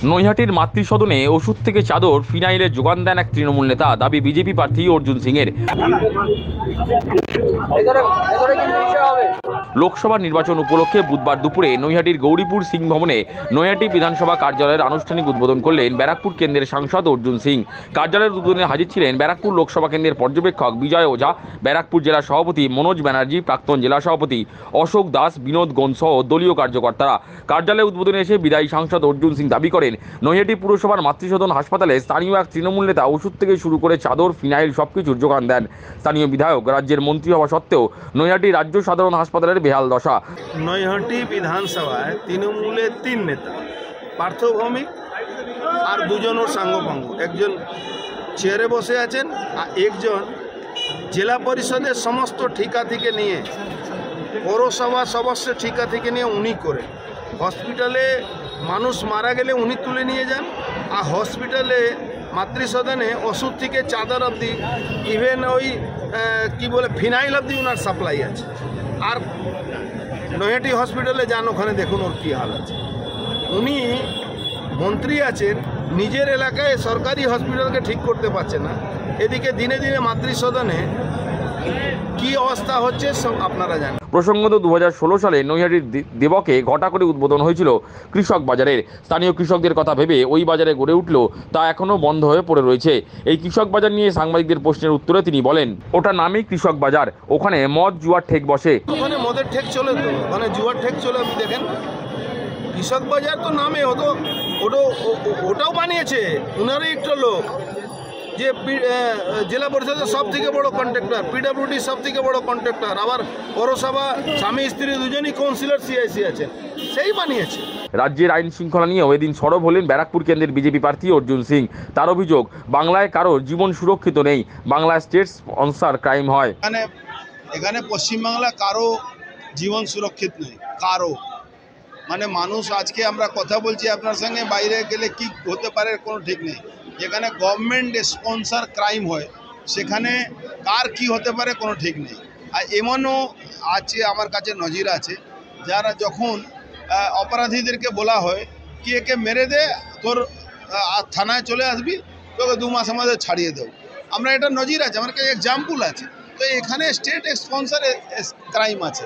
নৈহাটির মাতৃসদনে ওষুধ থেকে চাদর ফিনাইলের যোগান দেন এক তৃণমূল নেতা। দাবি বিজেপি প্রার্থী অর্জুন সিংয়ের। লোকসভা নির্বাচন উপলক্ষে বুধবার দুপুরে নৈহাটির গৌরীপুর সিং ভবনে নৈহাটি বিধানসভা কার্যালয়ের আনুষ্ঠানিক উদ্বোধন করলেন ব্যারাকপুর কেন্দ্রের সাংসদ অর্জুন সিং। কার্যালয়ের উদ্বোধনে হাজির ছিলেন ব্যারাকপুর লোকসভা কেন্দ্রের পর্যবেক্ষক বিজয় ওঝা, ব্যারাকপুর জেলা সভাপতি মনোজ ব্যানার্জি, প্রাক্তন জেলা সভাপতি অশোক দাস, বিনোদ গোন সহ দলীয় কার্যকর্তারা। কার্যালয়ে উদ্বোধনে এসে বিদায়ী সাংসদ অর্জুন সিং দাবি করেন, নৈহাটি পুরসভার মাতৃসদন হাসপাতালে স্থানীয় এক তৃণমূল নেতা ওষুধ থেকে শুরু করে চাদর, ফিনাইল সবকিছুর যোগান দেন। স্থানীয় বিধায়ক রাজ্যের মন্ত্রী হওয়া সত্ত্বেও নৈহাটি রাজ্য সাধারণ হাসপাতালের বেহাল দশা। নৈহাটি বিধানসভায় তৃণমূলের 3 নেতা, পার্থ ভৌমিক আর দুজন ওর সাঙ্গপাঙ্গ, একজন চেয়ারে বসে আছেন আর একজন জেলা পরিষদের সমস্ত ঠিকা থেকে নিয়ে, পৌরসভা সদস্য ঠিকা থেকে নিয়ে উনি করে, হসপিটালে মানুষ মারা গেলে উনি তুলে নিয়ে যান, আর হসপিটালে মাতৃসদনে ওষুধ থেকে চাদর অবধি, ইভেন ওই কি বলে ফিনাইল অবধি ওনার সাপ্লাই আছে। আর নৈহাটি হসপিটালে যান, ওখানে দেখুন ওর কী হাল আছে। উনি মন্ত্রী আছেন, নিজের এলাকায় সরকারি হসপিটালকে ঠিক করতে পারছে না, এদিকে দিনে দিনে মাতৃসদনে কি অবস্থা হচ্ছে সব আপনারা জানেন। প্রসঙ্গত 2016 সালে নৈহাটির দেবকে ঘটা করে উদ্বোধন হয়েছিল কৃষক বাজারের। স্থানীয় কৃষকদের কথা ভেবে ওই বাজারে গড়ে উঠলেও তা এখনও বন্ধ হয়ে পড়ে রয়েছে। এই কৃষক বাজার নিয়ে সাংবাদিকদের প্রশ্নের উত্তরে তিনি বলেন, ওটা নামই কৃষক বাজার, ওখানে মদ জুয়ার ঠেক বসে। ওখানে মদের ঠেক চলে, তো ওখানে জুয়ার ঠেক চলে। আপনি দেখেন কৃষক বাজার তো নামে ওটাও বানিয়েছে উনারই একটা লোক, যে জেলা পরিষদের সব থেকে বড় কন্ট্রাক্টর, পিডব্লিউডি সব থেকে বড় কন্ট্রাক্টর, আবার পৌরসভা স্বামী স্ত্রী দুজনই কাউন্সিলর সিআইসি আছেন, সেই বানিয়েছে। রাজ্যের আইন শৃঙ্খলা নিয়েও এদিন সরব হলেন ব্যারাকপুর কেন্দ্রের বিজেপি প্রার্থী অর্জুন সিং। তার অভিযোগ, বাংলায় কারোর জীবন সুরক্ষিত নেই, বাংলায় স্টেট স্পন্সর ক্রাইম হয়। এখানে পশ্চিমবাংলা কারো জীবন সুরক্ষিত নেই, কারো। মানে মানুষ, আজকে আমরা কথা বলছি আপনার সঙ্গে, বাইরে গেলে কি হতে পারে কোনো ঠিক নেই। যেখানে গভর্নমেন্ট স্পন্সর ক্রাইম হয় সেখানে কার কি হতে পারে কোনো ঠিক নেই। আর এমনও আছে, আমার কাছে নজির আছে, যারা যখন অপরাধীদেরকে বলা হয় কি একে মেরে দে, তোর থানায় চলে আসবি, তোকে 2 মাস আমাদের ছাড়িয়ে দেবো। আমরা এটা নজির আছে, আমার কাছে এক্সাম্পল আছে। তো এখানে স্টেট স্পন্সর ক্রাইম আছে।